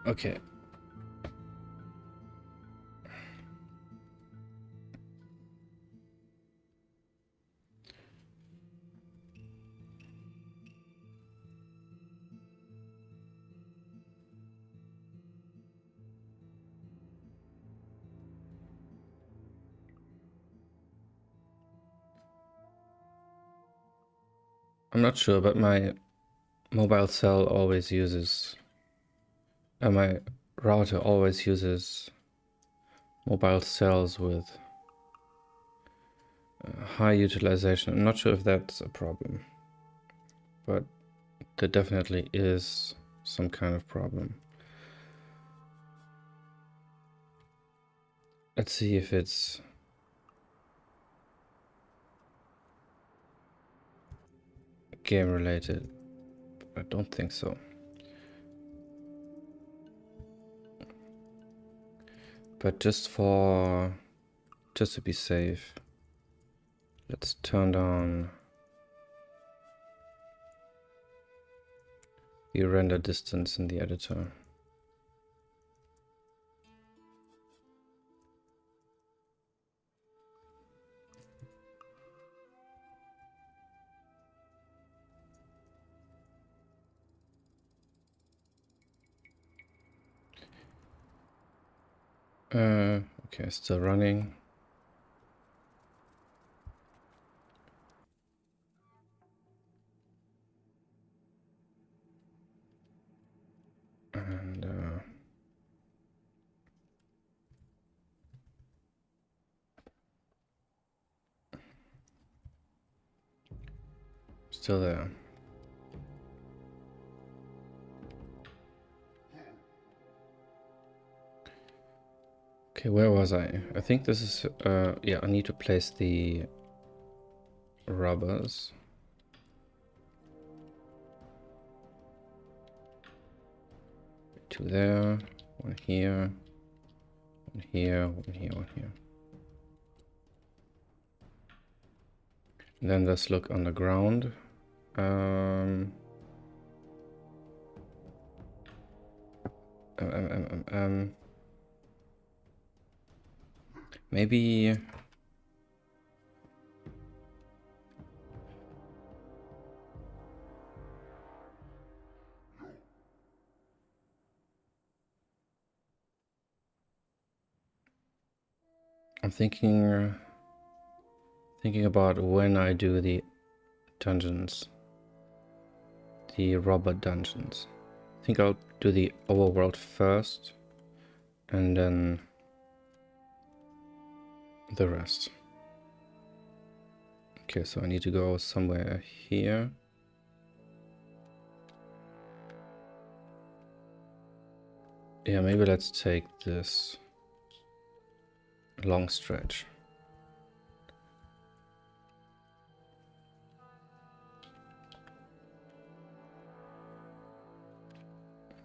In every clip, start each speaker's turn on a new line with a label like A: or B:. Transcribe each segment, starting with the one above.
A: Okay. I'm not sure, but my mobile cell always uses, my router always uses mobile cells with high utilization. I'm not sure if that's a problem, but there definitely is some kind of problem. Let's see if it's game related. I don't think so. But just to be safe, let's turn down the render distance in the editor. Okay, still running. And still there. Okay, where was I? I think this is, yeah, I need to place the rubbers. Two there, one here, one here, one here, one here. And then let's look underground. Maybe I'm thinking about when I do the dungeons, the robot dungeons. I think I'll do the overworld first and then the rest. Okay, so I need to go somewhere here. Yeah, maybe let's take this long stretch.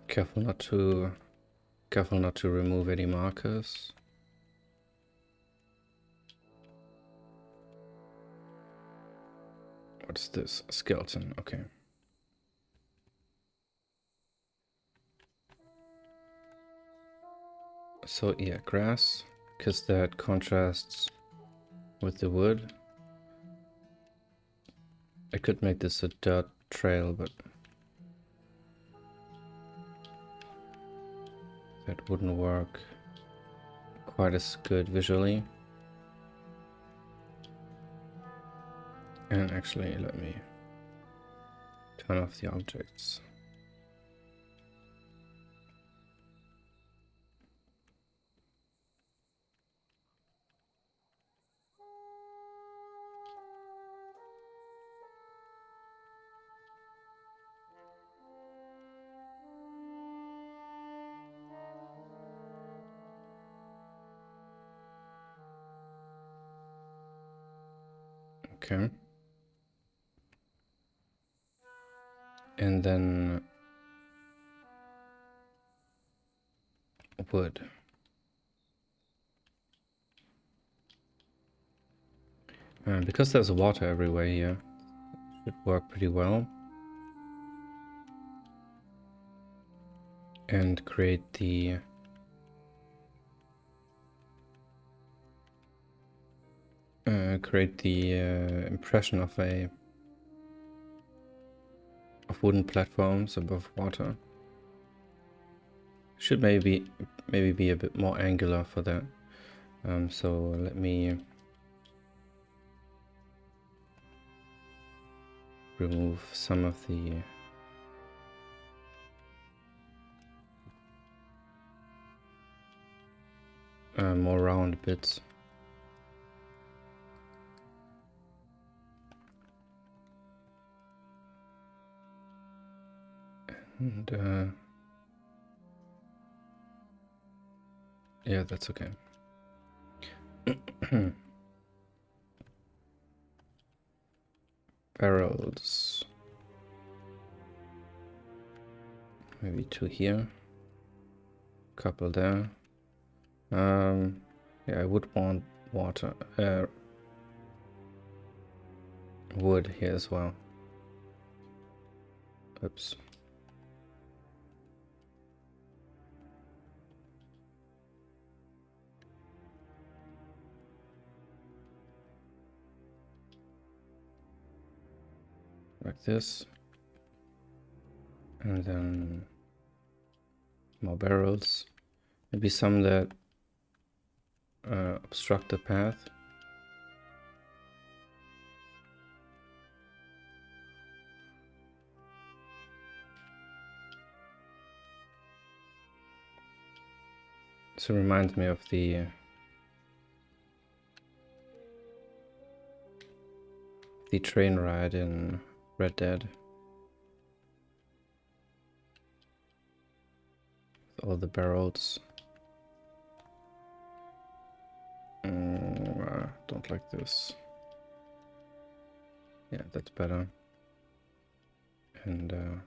A: Careful not to remove any markers. What's this? A skeleton, okay. So yeah, grass, because that contrasts with the wood. I could make this a dirt trail, but that wouldn't work quite as good visually. And actually, let me turn off the objects. Okay. And then wood. Because there's water everywhere here, should work pretty well. and create the impression of wooden platforms above water. Should maybe be a bit more angular for that. So let me remove some of the more round bits. And yeah, that's okay. Barrels. Maybe 2 here. Couple there. Yeah, I would want water, wood here as well. Oops. Like this. And then more barrels. Maybe some that obstruct the path. This reminds me of the train ride in Red Dead. With all the barrels. Don't like this. Yeah, that's better. And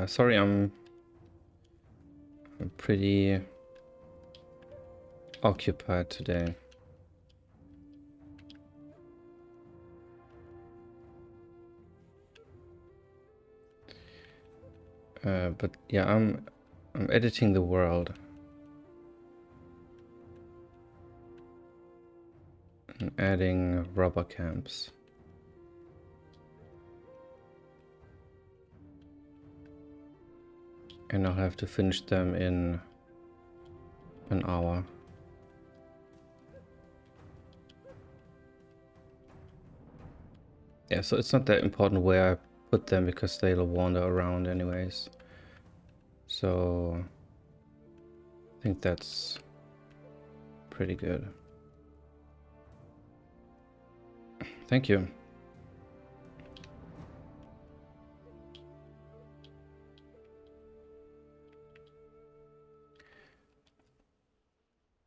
A: sorry, I'm pretty occupied today. But yeah, I'm editing the world and adding rubber camps. And I'll have to finish them in an hour. Yeah, so it's not that important where I put them because they'll wander around anyways. So I think that's pretty good. Thank you.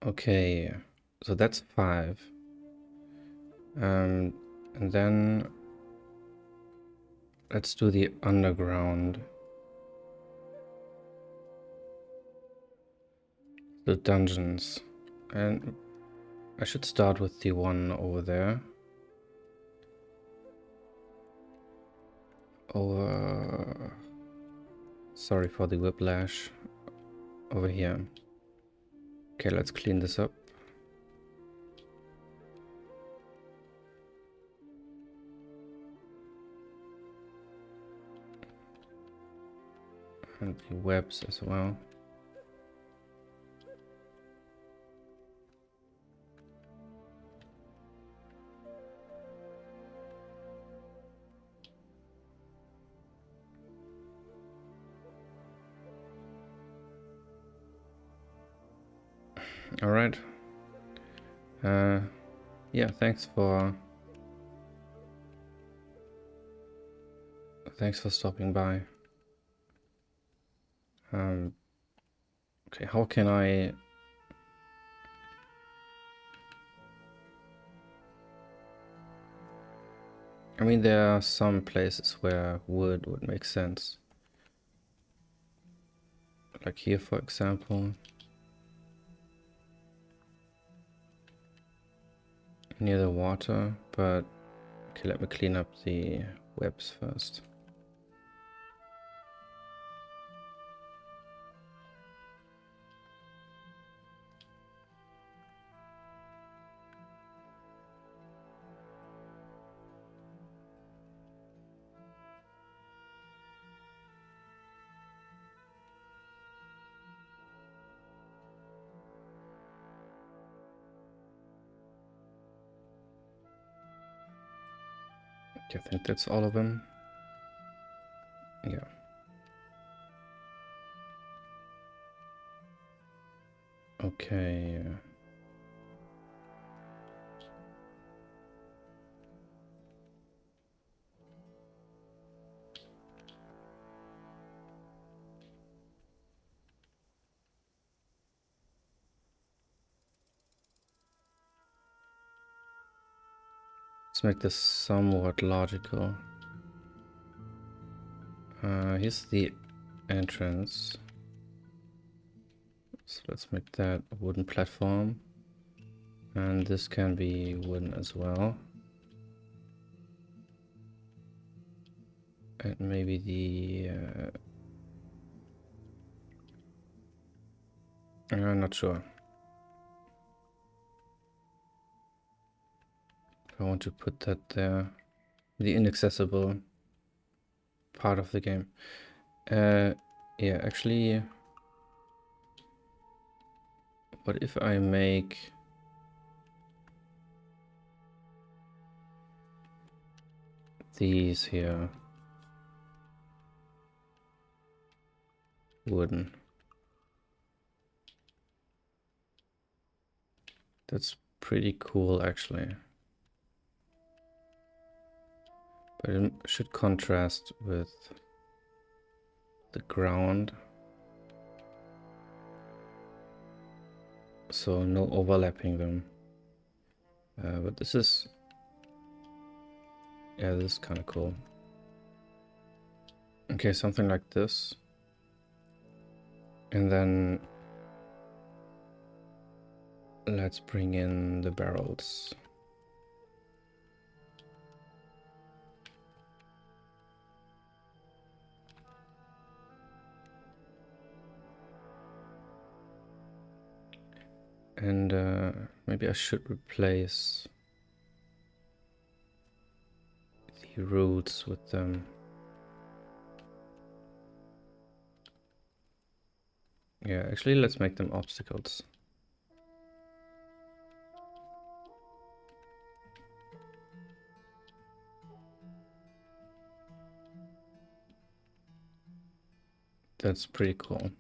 A: Okay, so that's 5. And then let's do the underground. The dungeons. And I should start with the one over there. Sorry for the whiplash. Over here. Okay, let's clean this up. And the webs as well. All right. Yeah, thanks for stopping by. Okay, how can I mean, there are some places where wood would make sense. like here, for example. Near the water, but okay, let me clean up the webs first. Okay, I think that's all of them. Yeah. Okay. Let's make this somewhat logical. Here's the entrance. So let's make that a wooden platform. And this can be wooden as well. And maybe the... I'm not sure. If I want to put that there. The inaccessible part of the game. Yeah, actually... What if I make... these here wooden? That's pretty cool, actually. But it should contrast with the ground. So no overlapping them. But this is... yeah, this is kind of cool. Okay, something like this. And then let's bring in the barrels. And maybe I should replace the roots with them. Yeah, actually, let's make them obstacles. That's pretty cool.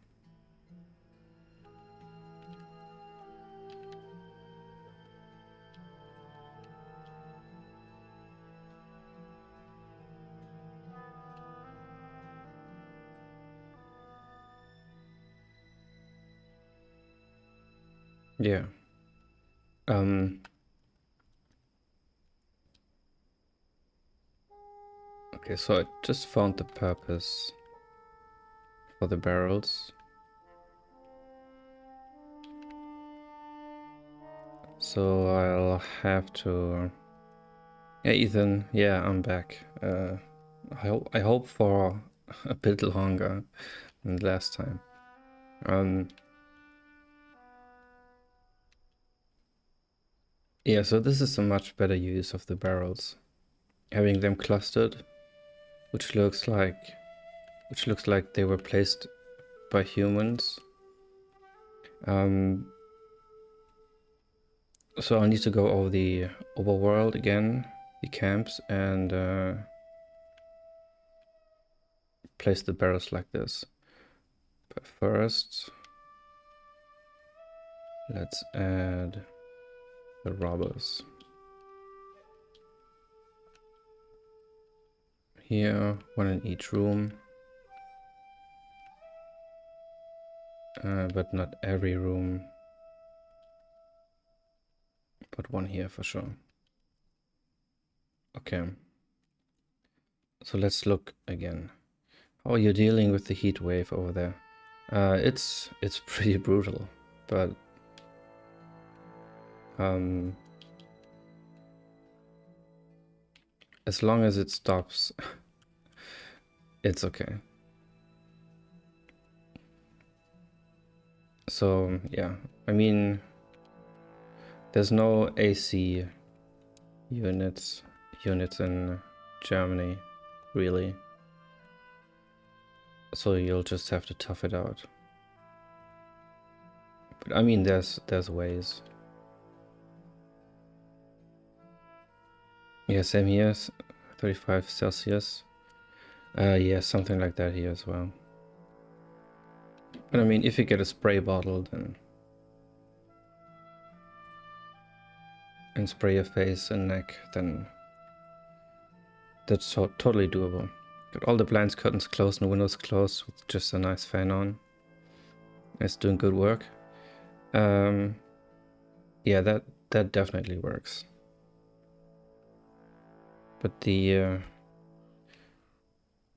A: Yeah. Okay, so I just found the purpose for the barrels. So I'll have to... yeah, Ethan, yeah, I'm back. I hope for a bit longer than last time. Yeah, so this is a much better use of the barrels. Having them clustered, which looks like they were placed by humans. So I'll need to go over the overworld again, the camps, and place the barrels like this. But first, let's add the robbers. Here, one in each room. But not every room. But one here for sure. Okay. So let's look again. How are you dealing with the heat wave over there? It's pretty brutal, but as long as it stops, it's okay. So yeah, I mean, there's no AC units in Germany, really. So you'll just have to tough it out. But I mean, there's ways. Yeah, same here, 35 Celsius. Yeah, something like that here as well. But I mean, if you get a spray bottle, then and spray your face and neck, then that's totally doable. Got all the blinds, curtains closed, and windows closed with just a nice fan on. It's doing good work. Yeah, that definitely works. But the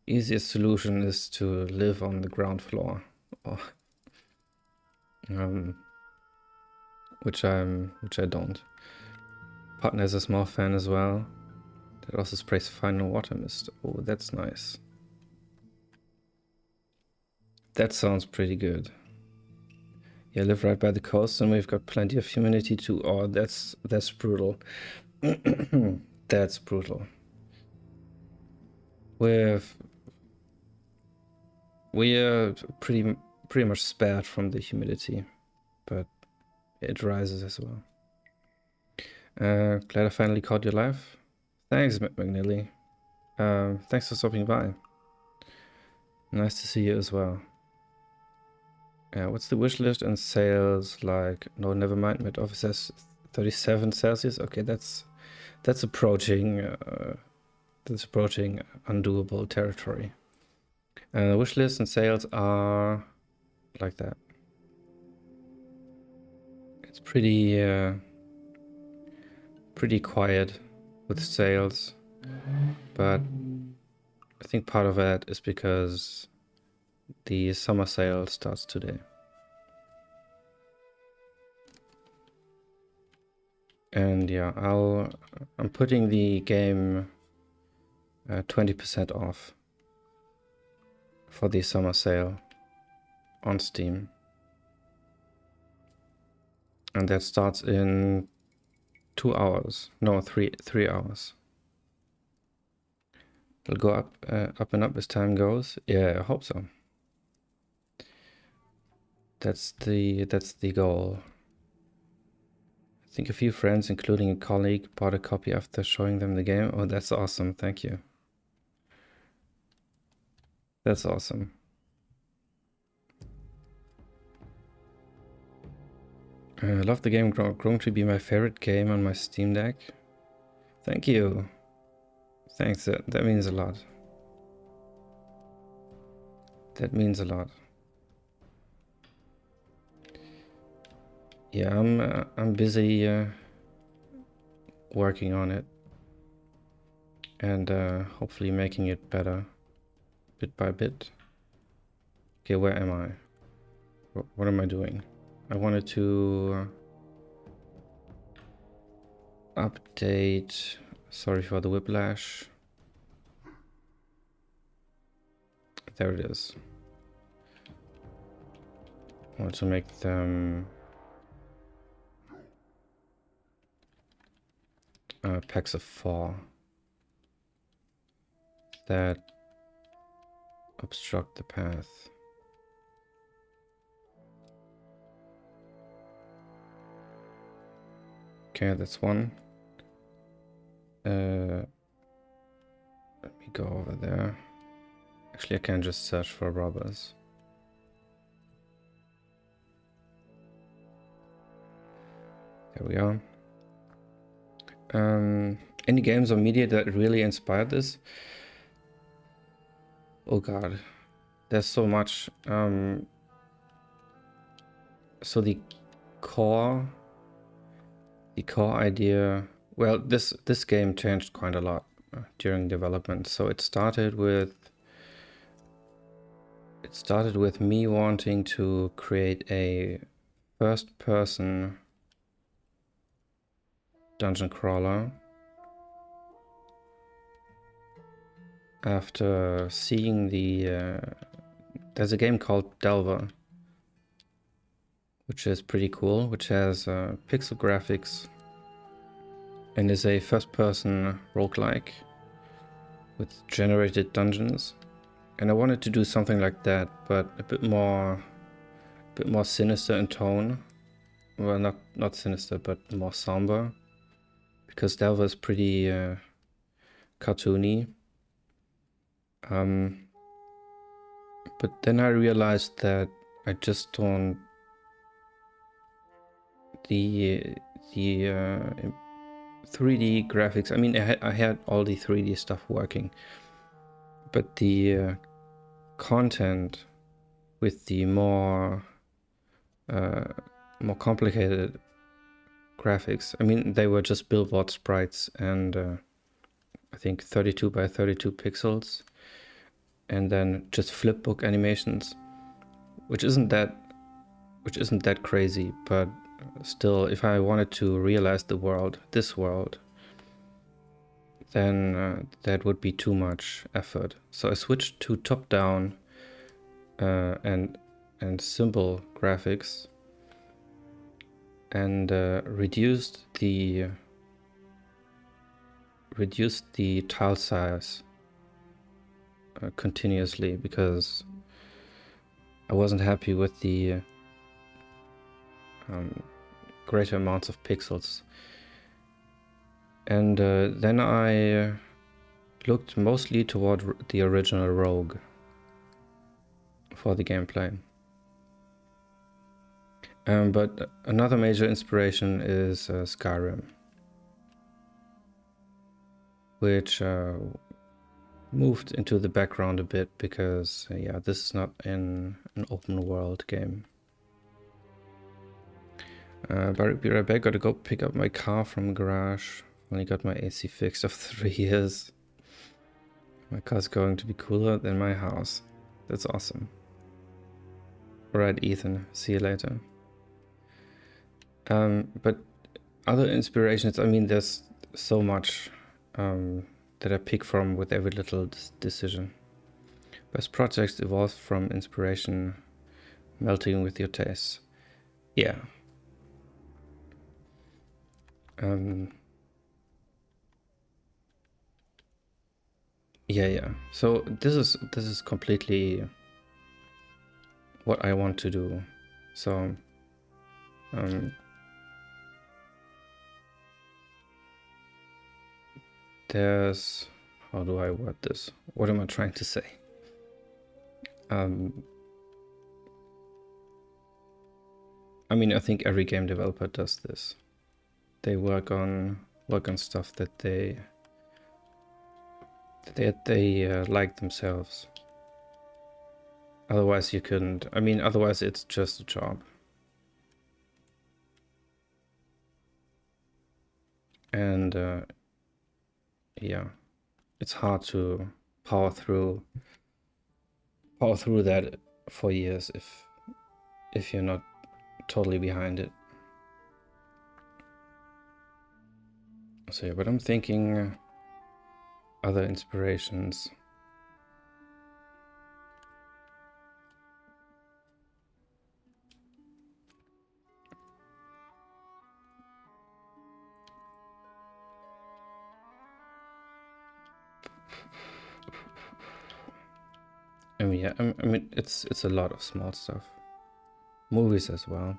A: easiest solution is to live on the ground floor, or, which I don't. Partner has a small fan as well. That also sprays final water mist. Oh, that's nice. That sounds pretty good. Yeah, live right by the coast, and we've got plenty of humidity too. Oh, that's brutal. That's brutal. We are pretty much spared from the humidity, but it rises as well. Glad I finally caught you live. Thanks, McNeely. Thanks for stopping by. Nice to see you as well. What's the wish list and sales like? No, never mind. Mid office says 37 Celsius. Okay, that's approaching undoable territory. Wish list and sales are like that. It's pretty quiet with sales, but I think part of that is because the summer sale starts today. And yeah, I'm putting the game 20% off for the summer sale on Steam. And that starts in 2 hours. No, 3 hours. It'll go up and up as time goes. Yeah, I hope so. That's the goal. I think a few friends, including a colleague, bought a copy after showing them the game. Oh, that's awesome. Thank you. That's awesome. I love the game, grown to be my favorite game on my Steam Deck. Thank you. Thanks, that means a lot. That means a lot. Yeah, I'm busy working on it and hopefully making it better bit by bit. Okay, where am I? What am I doing? I wanted to update. Sorry for the whiplash. There it is. I want to make them packs of 4 that obstruct the path. Okay, that's one. Let me go over there. Actually, I can just search for robbers. There we are. Any games or media that really inspired this? Oh god, there's so much. So the core idea, well, this game changed quite a lot during development. So it started with It started with me wanting to create a first-person dungeon crawler after seeing the... there's a game called Delver, which is pretty cool, which has pixel graphics and is a first-person roguelike with generated dungeons. And I wanted to do something like that, but a bit more sinister in tone. Well, not sinister, but more somber, because Delver is pretty cartoony. But then I realized that I just don't... the 3D graphics, I mean, I had all the 3D stuff working, but the content with the more complicated graphics, I mean, they were just billboard sprites and I think 32 by 32 pixels, and then just flipbook animations, which isn't that crazy, but still, if I wanted to realize this world, then that would be too much effort. So I switched to top-down and simple graphics, and reduced the tile size continuously, because I wasn't happy with the greater amounts of pixels. And then I looked mostly toward the original Rogue for the gameplay. But another major inspiration is Skyrim, which moved into the background a bit because, yeah, this is not an open world game. But be right back, gotta go pick up my car from the garage. Only got my AC fixed after 3 years. My car's going to be cooler than my house. That's awesome. Alright, Ethan, see you later. But other inspirations, I mean, there's so much that I pick from with every little decision. Best projects evolve from inspiration melting with your tastes. Yeah. Yeah. So this is completely what I want to do. So there's, how do I word this? What am I trying to say? I mean, I think every game developer does this. They work on stuff that they like themselves. Otherwise you couldn't. I mean, otherwise it's just a job. And yeah, it's hard to power through that for years if you're not totally behind it. So yeah, but I'm thinking other inspirations. I mean, yeah, I mean, it's a lot of small stuff. Movies as well.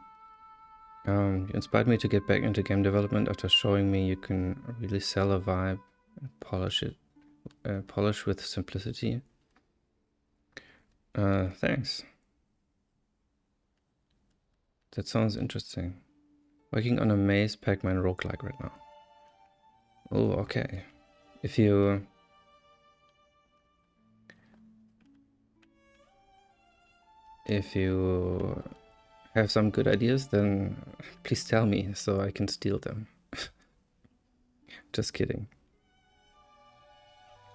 A: You inspired me to get back into game development after showing me you can really sell a vibe and polish with simplicity. Thanks. That sounds interesting. Working on a Maze Pac-Man roguelike right now. Oh, okay. If you have some good ideas, then please tell me so I can steal them. Just kidding.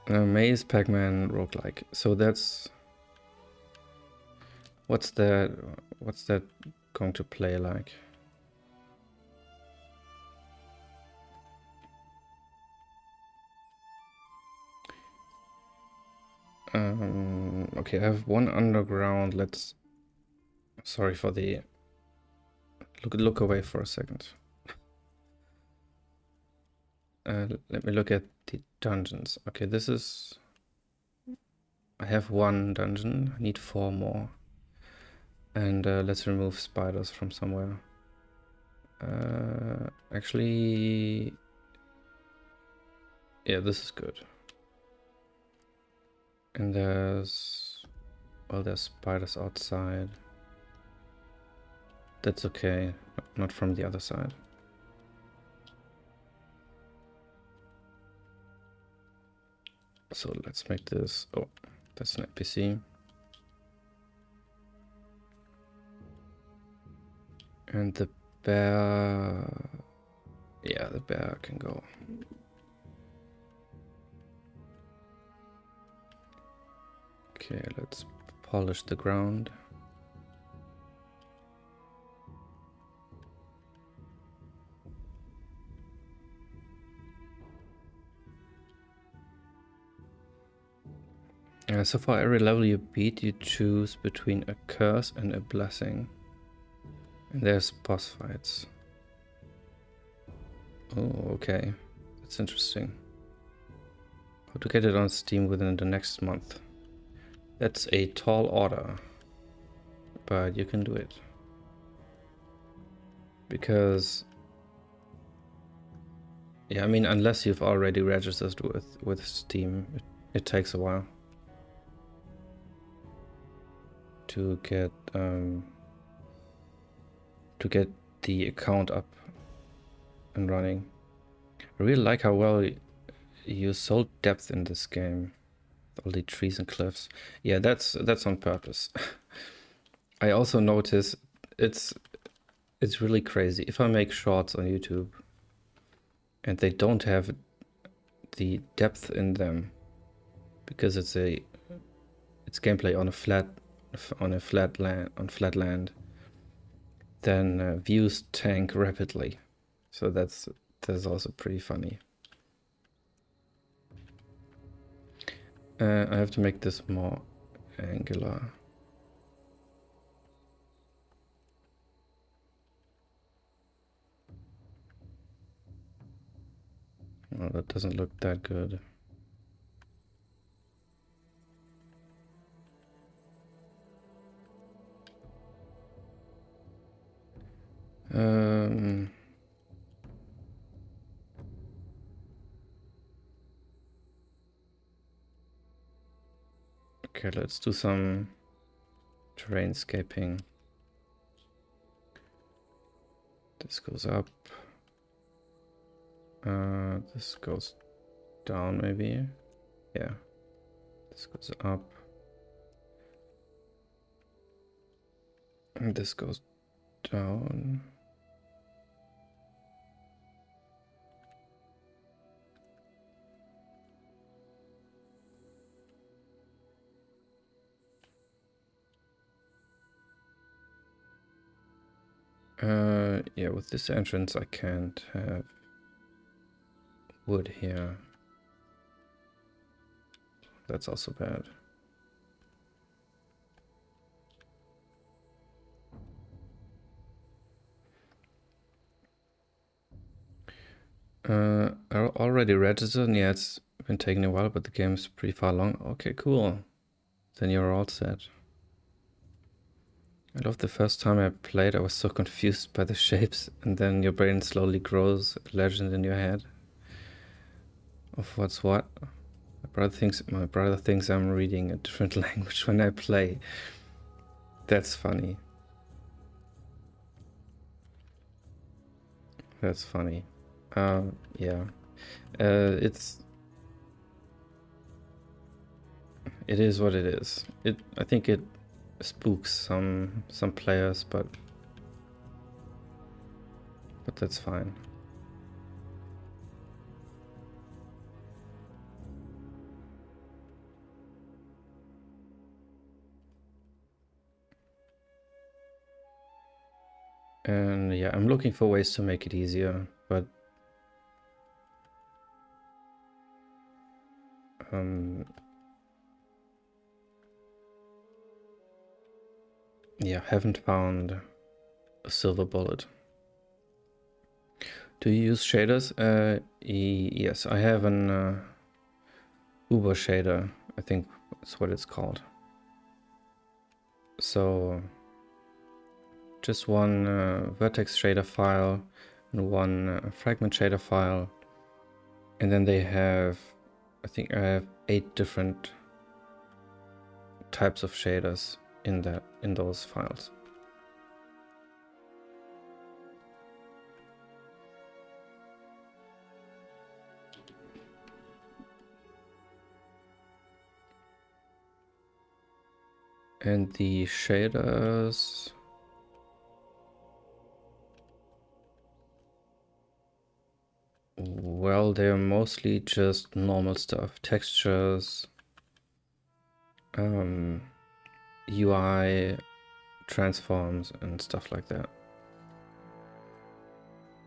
A: Maze Pac-Man roguelike. So that's What's that going to play like? Okay, I have one underground. Sorry for the... Look away for a second. Let me look at the dungeons. Okay, this is... I have one dungeon. I need 4 more. And let's remove spiders from somewhere. Actually... Yeah, this is good. And there's... Well, there's spiders outside. That's okay. Not from the other side. So let's make this... Oh, that's an NPC. And the bear... Yeah, the bear can go. Okay, let's polish the ground. So for every level you beat, you choose between a curse and a blessing. And there's boss fights. Oh, okay. That's interesting. How to get it on Steam within the next month. That's a tall order. But you can do it. Because... Yeah, I mean, unless you've already registered with Steam, it takes a while. To get the account up and running. I really like how well you sold depth in this game. All the trees and cliffs. Yeah, that's on purpose. I also notice it's really crazy. If I make shorts on YouTube and they don't have the depth in them because it's gameplay on a flat land, then views tank rapidly. So that's also pretty funny. I have to make this more angular. Oh, that doesn't look that good. Okay, let's do some terrainscaping. This goes up. This goes down maybe. Yeah. This goes up. And this goes down. Yeah, with this entrance I can't have wood here. That's also bad. I already registered, and yeah, it's been taking a while, but the game's pretty far along. Okay, cool. Then you're all set. I love the first time I played, I was so confused by the shapes, and then your brain slowly grows a legend in your head of what's what. My brother thinks I'm reading a different language when I play. That's funny. That's funny. Yeah. It is what it is. I think it spooks some players, but that's fine. And yeah, I'm looking for ways to make it easier, but yeah, haven't found a silver bullet. Do you use shaders? Yes, I have an Uber shader, I think that's what it's called. So just one vertex shader file and one fragment shader file, and then they have, I think I have 8 different types of shaders in those files. And the shaders, well, they're mostly just normal stuff, textures, UI, transforms, and stuff like that,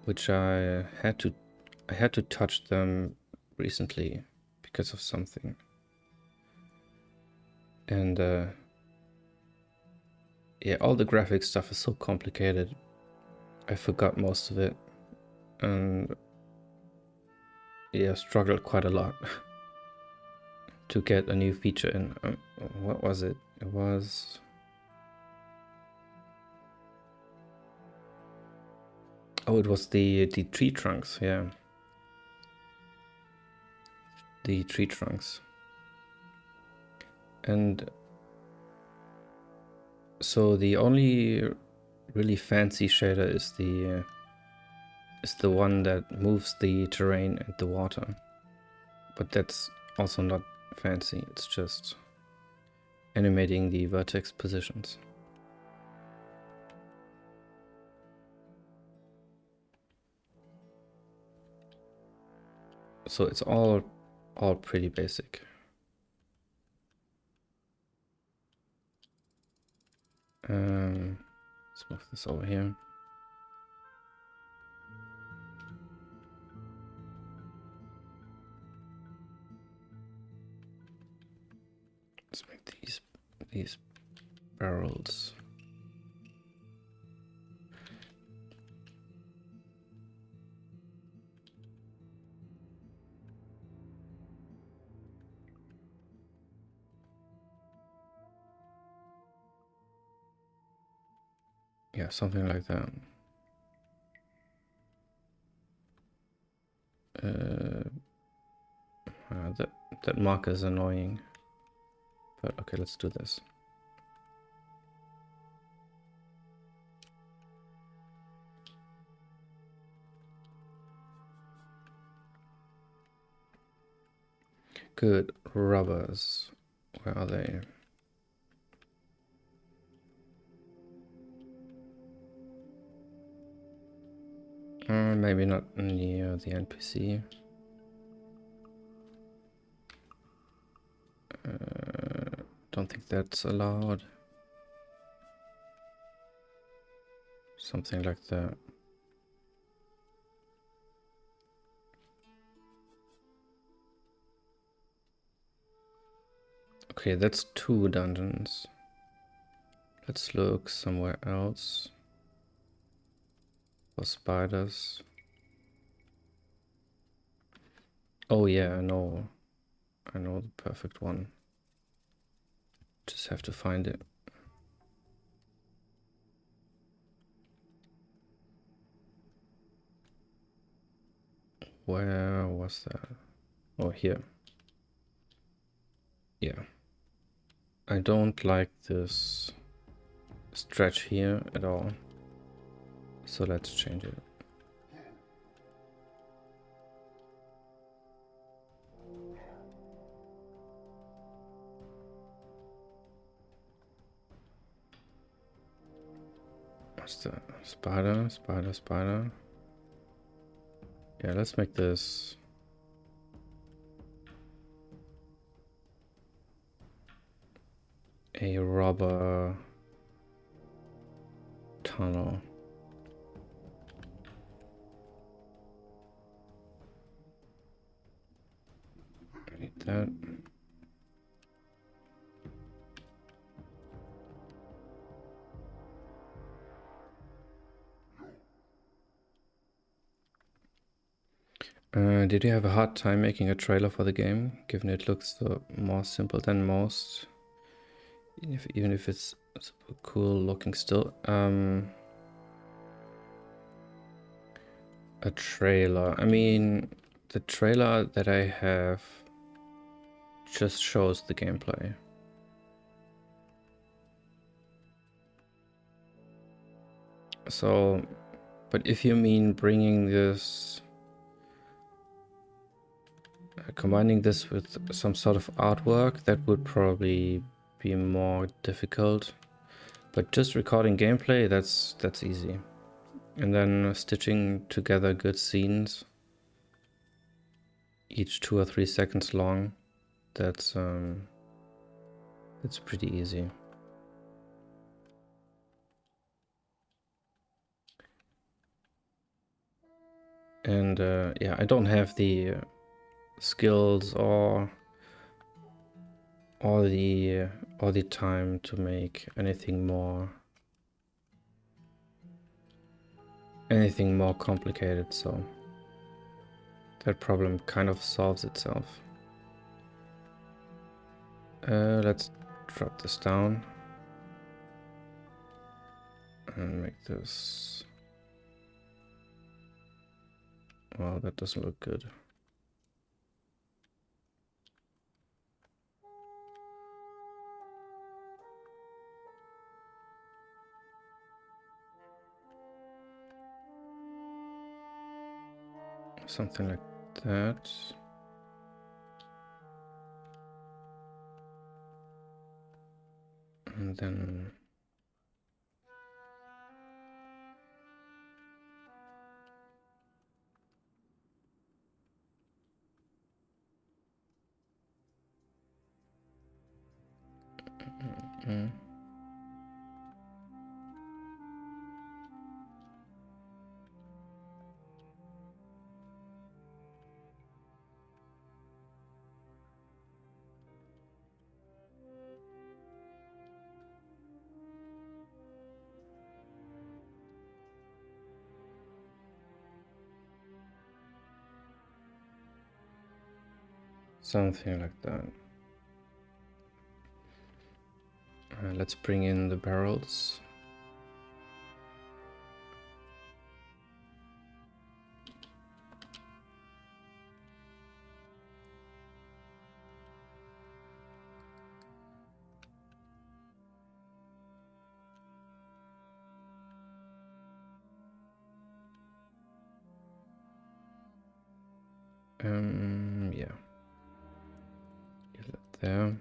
A: which I had to touch them recently because of something, and yeah, all the graphic stuff is so complicated. I forgot most of it, and yeah, struggled quite a lot to get a new feature in. What was it? It was... oh, it was the tree trunks, yeah. The tree trunks. And so the only really fancy shader is the one that moves the terrain and the water. But that's also not fancy, it's just animating the vertex positions. So it's all pretty basic. Let's move this over here. Let's make these barrels. Yeah, something like that. That marker is annoying. But okay, let's do this. Good. Rubbers. Where are they? Maybe not near the NPC. Don't think that's allowed. Something like that. Okay, that's 2 dungeons. Let's look somewhere else for spiders. Oh yeah, I know the perfect one. Just have to find it. Where was that? Oh, here. Yeah. I don't like this stretch here at all. So let's change it. What's the spider? Yeah, let's make this a rubber tunnel. I need that. Did you have a hard time making a trailer for the game, given it looks so more simple than most? Even if it's super cool looking still. A trailer. I mean, the trailer that I have just shows the gameplay. So, but if you mean bringing this, combining this with some sort of artwork, that would probably be more difficult. But just recording gameplay, that's easy. And then stitching together good scenes, each 2 or 3 seconds long, that's pretty easy. And yeah, I don't have the skills or the time to make anything more complicated, so that problem kind of solves itself. Let's drop this down and make this. Well, that doesn't look good. Something like that. And then something like that. Let's bring in the barrels. Yeah. Get that there.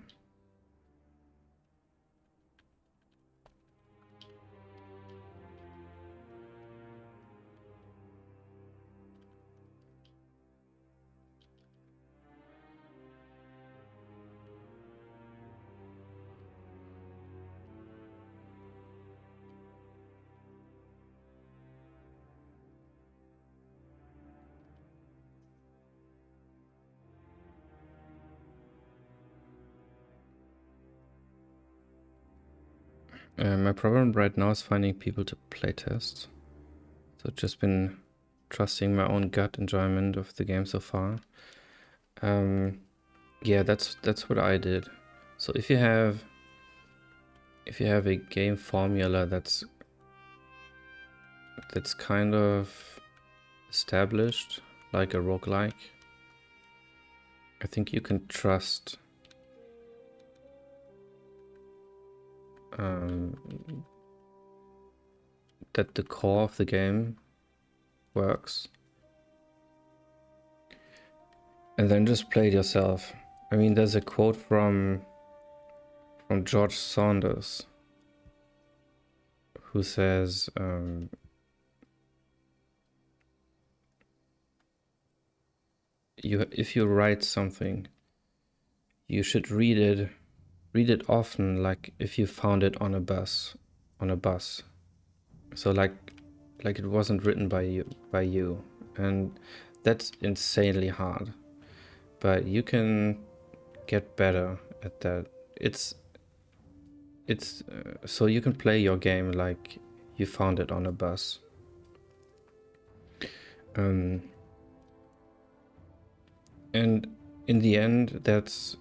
A: My problem right now is finding people to playtest. So I've just been trusting my own gut enjoyment of the game so far. Yeah, that's what I did. So if you have a game formula that's kind of established, like a roguelike, I think you can trust that the core of the game works. And then just play it yourself. I mean, there's a quote from George Saunders who says, if you write something, you should read it often, like if you found it on a bus. So like it wasn't written by you, and that's insanely hard. But you can get better at that. It's so you can play your game like you found it on a bus. And in the end, that's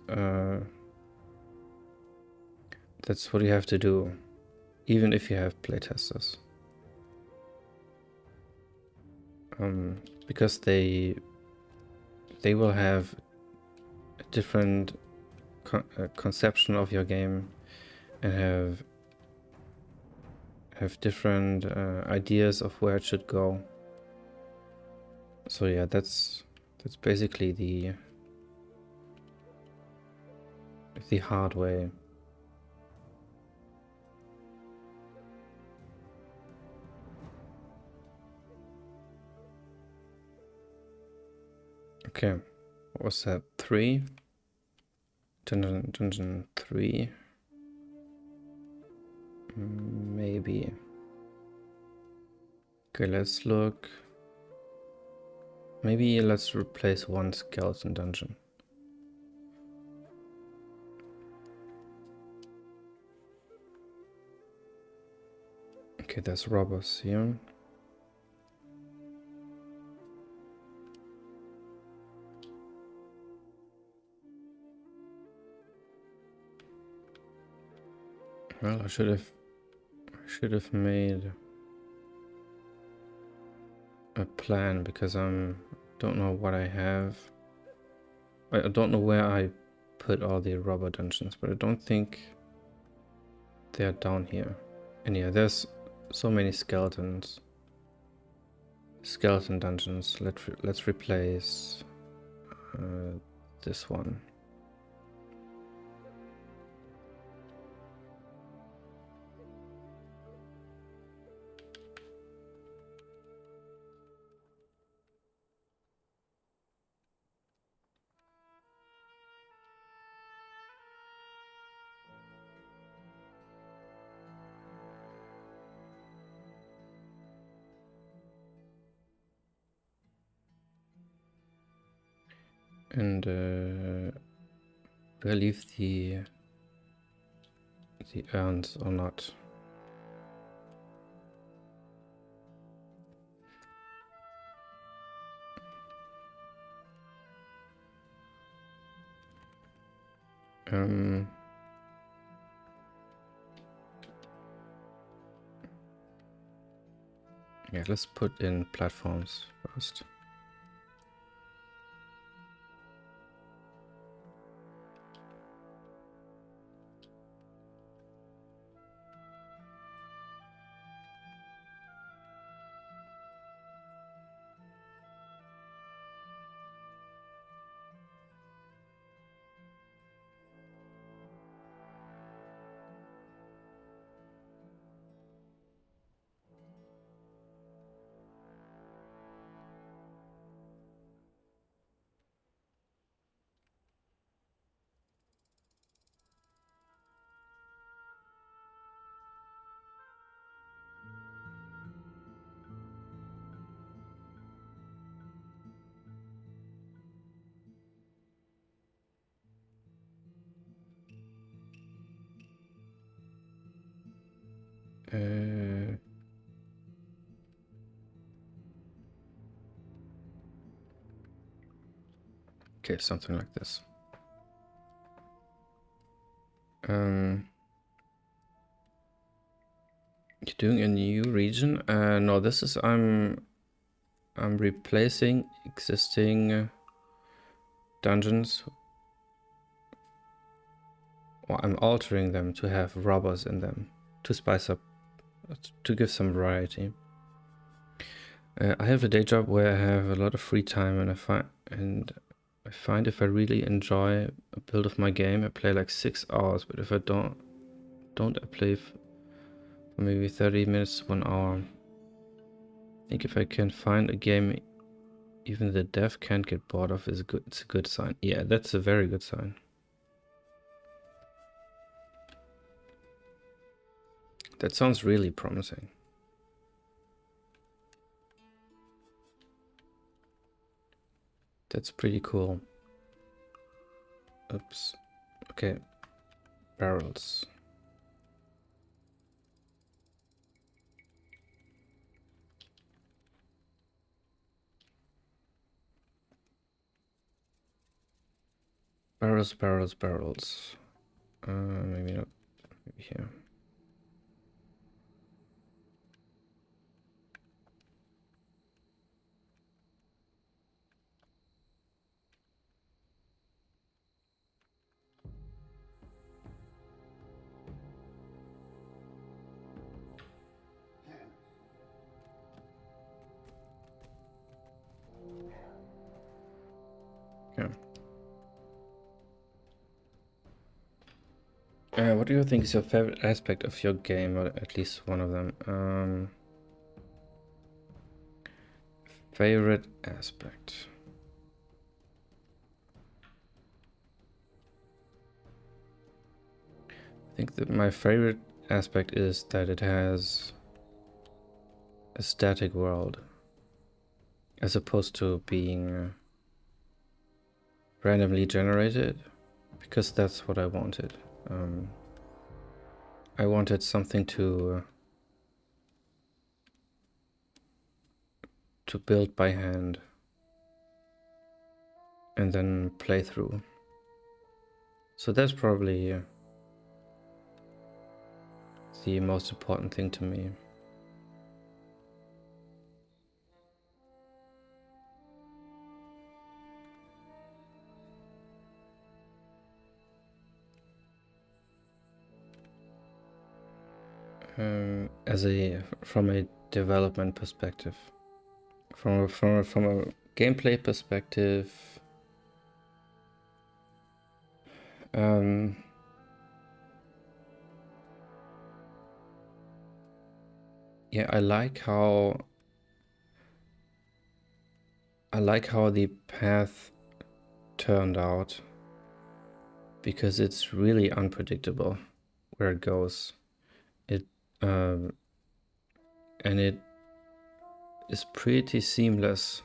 A: what you have to do, even if you have playtesters. Because they will have a different conception of your game and have different ideas of where it should go. So yeah, that's basically the hard way. Okay, what was that? 3? Dungeon 3? Maybe. Okay, let's look. Maybe let's replace one skeleton dungeon. Okay, there's robbers here. Well, I should have made a plan, because I don't know what I have. I don't know where I put all the robber dungeons, but I don't think they're down here. And yeah, there's so many skeleton dungeons. Let's replace this one. And do I leave the urns or not? Yeah, let's put in platforms first. Okay, something like this. You're doing a new region? No, this is I'm replacing existing dungeons. Or I'm altering them to have robbers in them to spice up, to give some variety. I have a day job where I have a lot of free time, and I find if I really enjoy a build of my game, I play like 6 hours. But if I don't, I play for maybe 30 minutes, 1 hour. I think if I can find a game even the dev can't get bored of, is good. It's a good sign. Yeah, that's a very good sign. That sounds really promising. That's pretty cool. Oops. Okay. Barrels. Barrels, barrels, barrels. Maybe not. Maybe here. Okay. What do you think is your favorite aspect of your game, or at least one of them? Favorite aspect. I think that my favorite aspect is that it has a static world, as opposed to being randomly generated, because that's what I wanted. I wanted something to build by hand and then play through. So that's probably the most important thing to me. From a development perspective, from a gameplay perspective, yeah, I like how the path turned out, because it's really unpredictable where it goes. And it is pretty seamless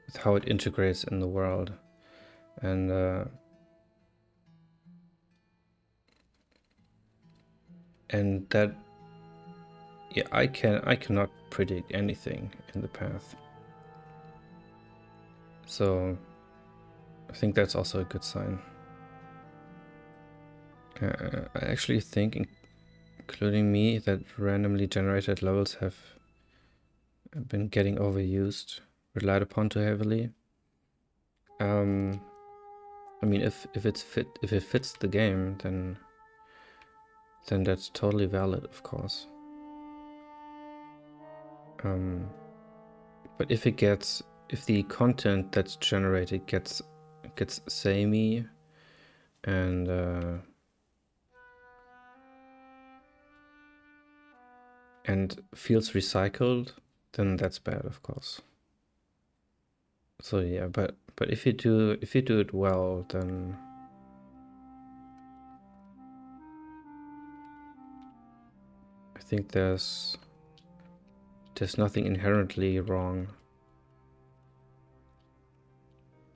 A: with how it integrates in the world, and that, yeah, I cannot predict anything in the path. So I think that's also a good sign. I actually think, including me, that randomly generated levels have been getting overused, relied upon too heavily. I mean, if it fits the game, then that's totally valid, of course. But if the content that's generated gets samey and feels recycled, then that's bad, of course. So yeah, but if you do it well, then I think there's nothing inherently wrong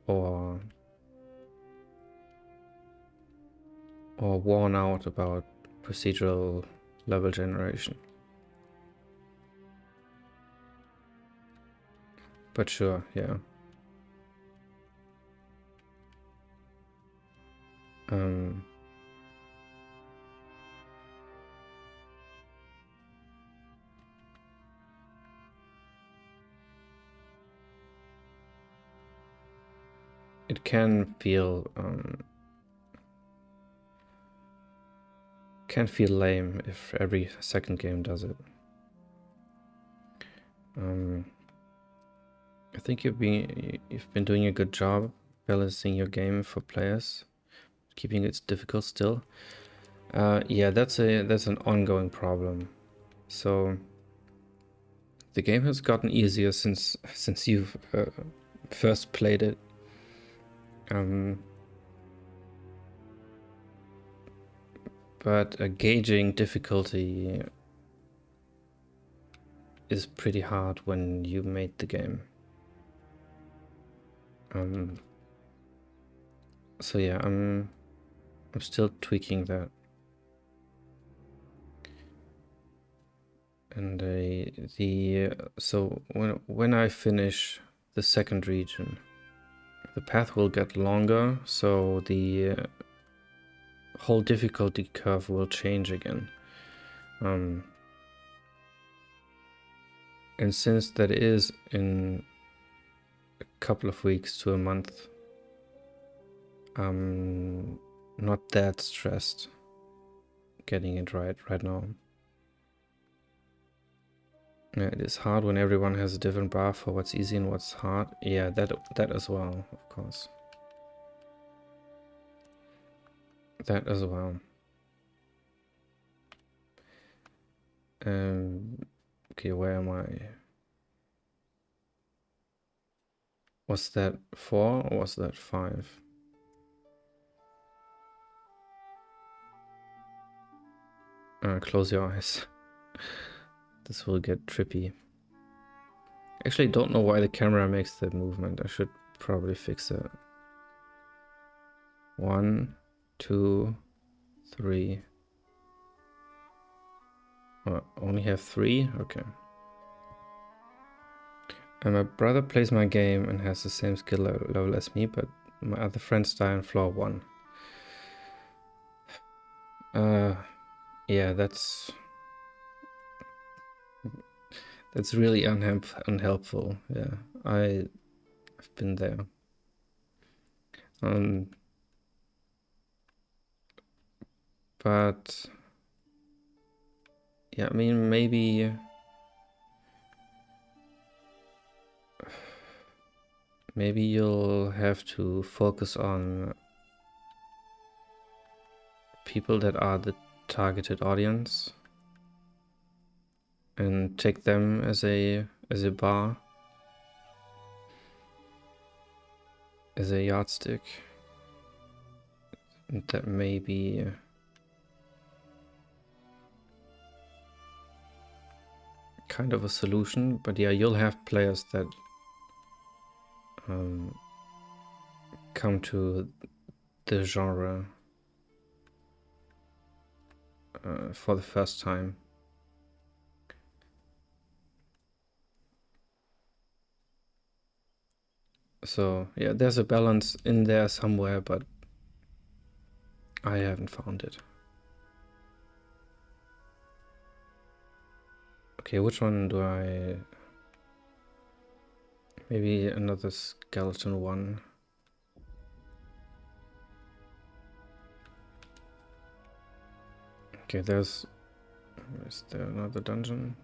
A: or worn out about procedural level generation. But sure, yeah. It can feel lame if every second game does it. I think you've been doing a good job balancing your game for players, keeping it difficult still. Yeah, that's an ongoing problem. So the game has gotten easier since you've first played it. But gauging difficulty is pretty hard when you made the game. So yeah, I'm still tweaking that. And so when I finish the second region, the path will get longer, so the whole difficulty curve will change again. And since that is in a couple of weeks to a month, I'm not that stressed getting it right now. Yeah, it is hard when everyone has a different bar for what's easy and what's hard. Yeah, that as well, of course. That as well. Okay, where am I? Was that 4 or was that 5? Close your eyes. This will get trippy. Actually, don't know why the camera makes that movement. I should probably fix it. 1, 2, 3. Oh, only have 3? Okay. And my brother plays my game and has the same skill level as me, but my other friends die on floor 1. Yeah, that's really unhelpful. Yeah, I've been there. But yeah, I mean, maybe you'll have to focus on people that are the targeted audience and take them as a bar, as a yardstick. And that may be kind of a solution, but yeah, you'll have players that come to the genre for the first time. So yeah, there's a balance in there somewhere, but I haven't found it. Okay, which one do I... Maybe another skeleton one. Okay, is there another dungeon?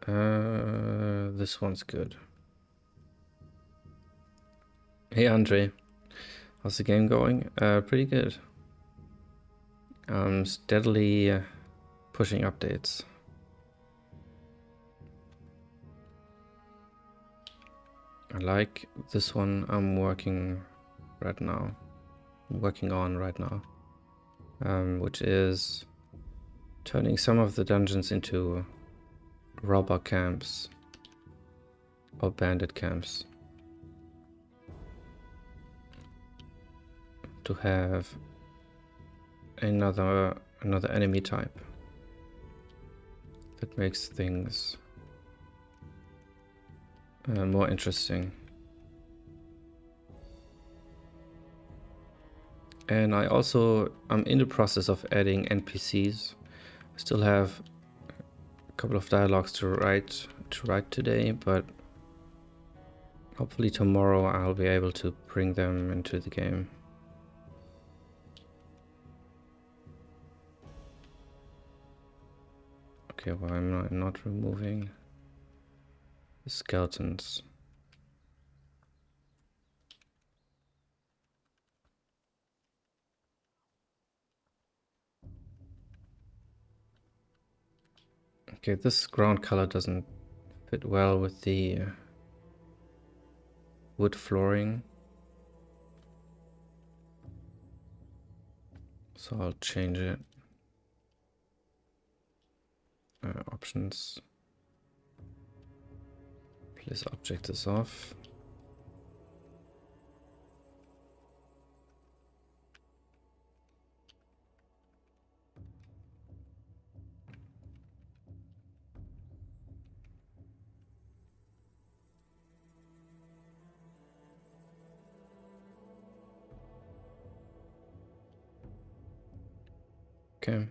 A: This one's good. Hey Andre, how's the game going? Pretty good. I'm steadily pushing updates. I like this one I'm working on right now, which is turning some of the dungeons into robber camps or bandit camps, to have another enemy type that makes things more interesting. And I'm in the process of adding NPCs. I still have a couple of dialogues to write today, but hopefully tomorrow I'll be able to bring them into the game. Okay, why am I not removing the skeletons? Okay, this ground color doesn't fit well with the wood flooring, so I'll change it. Options. Place object is off. Okay.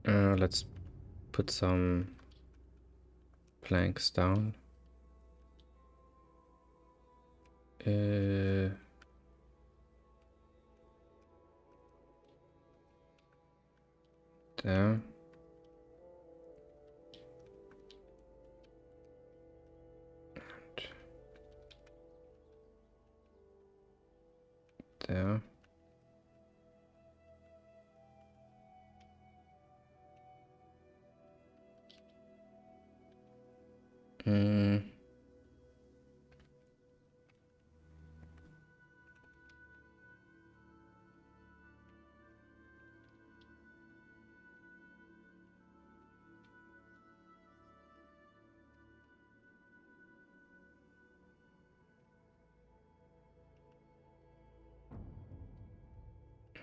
A: Let's put some planks down. There. And there. Hmm.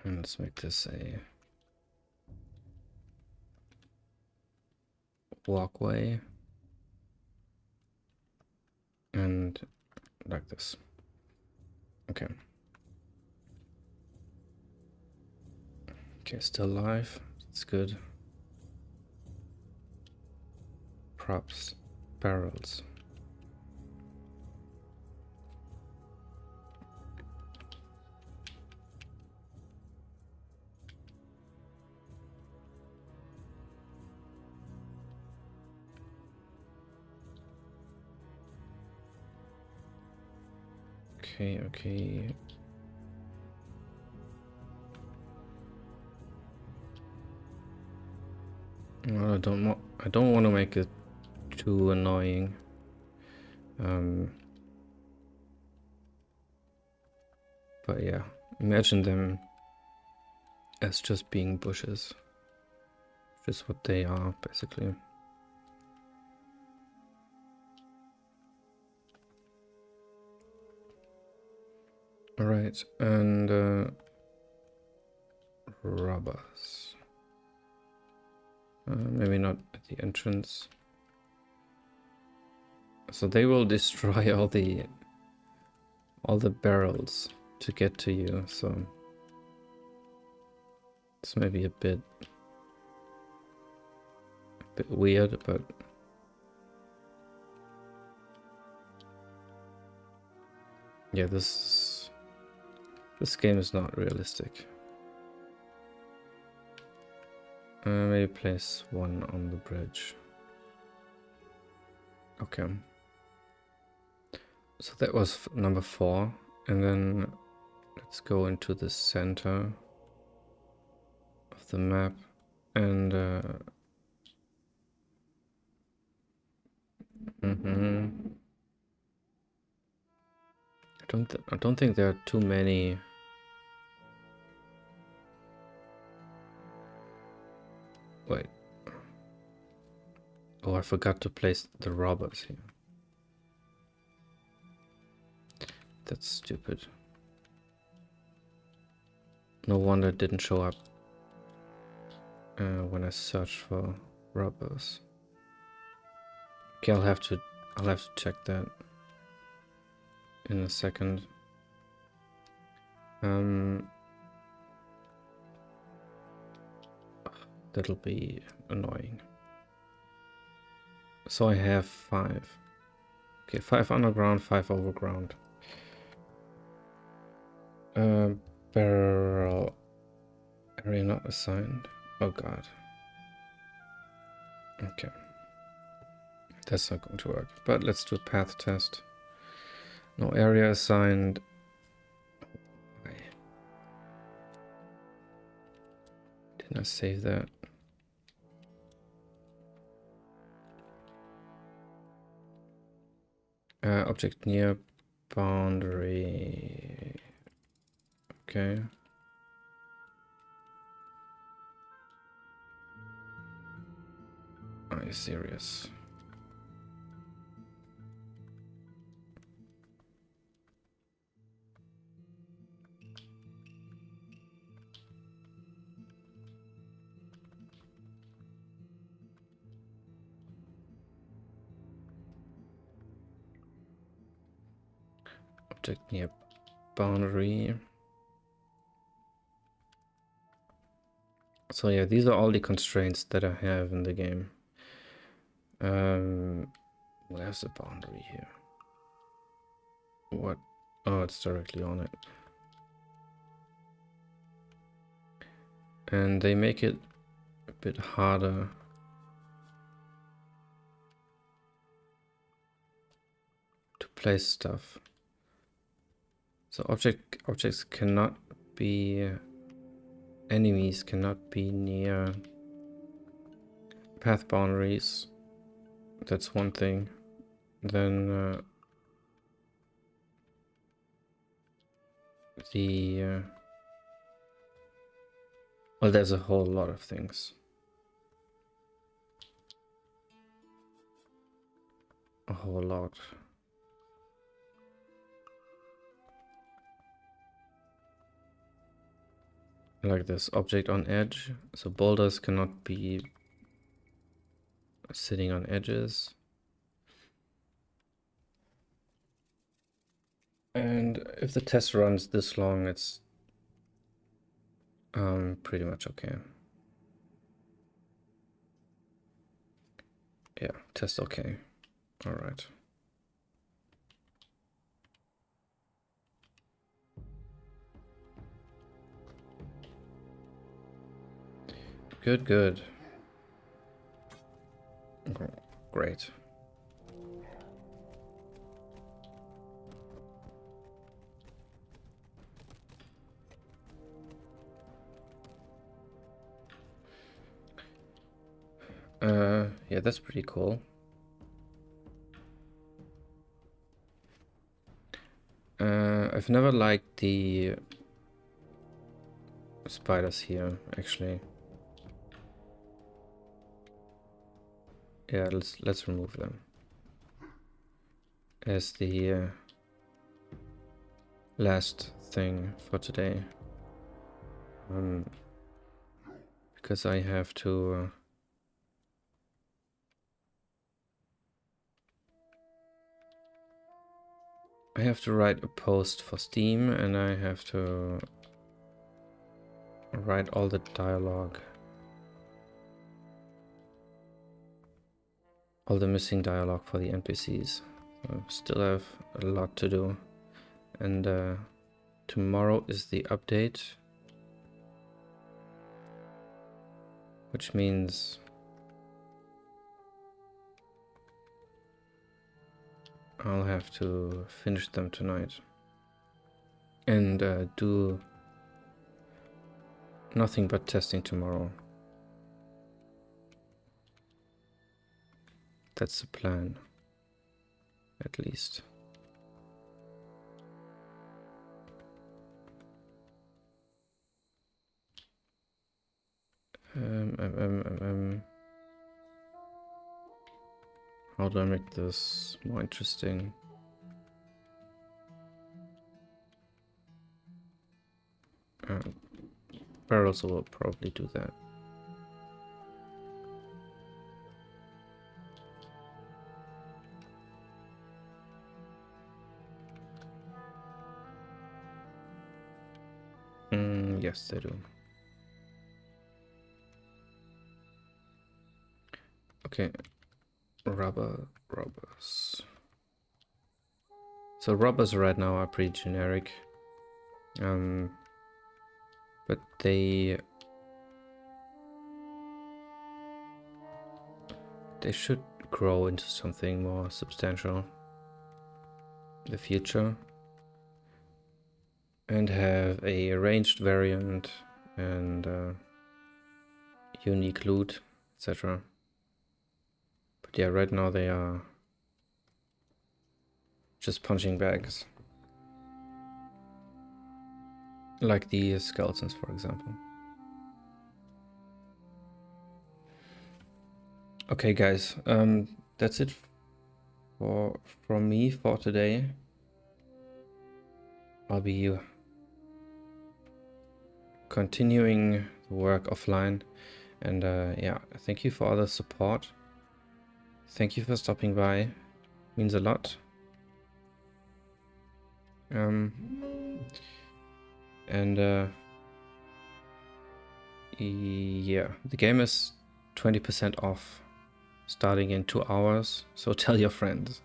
A: And let's make this a walkway. And like this. Okay. Okay, still alive. It's good. Props. Barrels. Okay, okay. Well, I don't want to make it too annoying. But yeah, imagine them as just being bushes. Just what they are, basically. Alright, and robbers. Maybe not at the entrance. So they will destroy all the barrels to get to you, so it's maybe a bit weird, but yeah, this game is not realistic. Maybe place one on the bridge. Okay. So that was number 4, and then let's go into the center of the map, and I don't think there are too many. Wait. Oh, I forgot to place the robbers here. That's stupid. No wonder it didn't show up when I searched for robbers. Okay, I'll have to check that in a second. That'll be annoying. So I have 5. Okay, 5 underground, 5 overground. Barrel area not assigned. Oh god. Okay. That's not going to work. But let's do a path test. No area assigned. Okay. Didn't I save that? Object near boundary. Okay. Are you serious? Object near boundary. So yeah, these are all the constraints that I have in the game. Where's the boundary here? What? Oh, it's directly on it. And they make it a bit harder to place stuff. So objects cannot be, enemies cannot be near path boundaries. That's one thing. Then well, there's a whole lot of things. A whole lot. Like this object on edge. So boulders cannot be sitting on edges. And if the test runs this long, it's pretty much okay. Yeah, test okay. All right. Good, good. Great. Yeah, that's pretty cool. I've never liked the spiders here, actually. Yeah, let's remove them. As the last thing for today. Because I have to write a post for Steam, and I have to write all the dialogue. All the missing dialogue for the NPCs. So still have a lot to do. And tomorrow is the update. Which means I'll have to finish them tonight. And do nothing but testing tomorrow. That's the plan, at least. How do I make this more interesting? Barrels will probably do that. Yes, they do. Okay, rubbers. So rubbers right now are pretty generic. But they should grow into something more substantial in the future. And have a ranged variant and unique loot, etc. But yeah, right now they are just punching bags. Like the skeletons, for example. Okay, guys, that's it from me for today. I'll be continuing the work offline, and yeah, thank you for all the support. Thank you for stopping by. It means a lot. And Yeah, the game is 20% off, starting in 2 hours. So tell your friends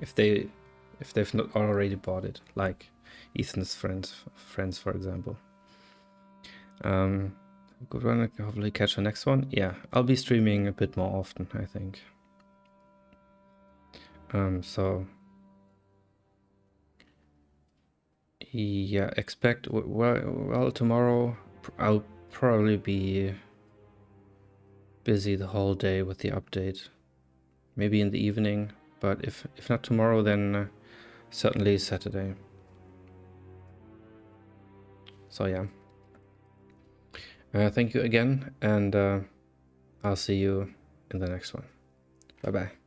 A: if they've not already bought it, like Ethan's friends, for example. Good one. Hopefully catch the next one. Yeah, I'll be streaming a bit more often, I think. So yeah, expect well tomorrow. I'll probably be busy the whole day with the update. Maybe in the evening, but if not tomorrow, then certainly Saturday. So yeah. Thank you again, and I'll see you in the next one. Bye bye.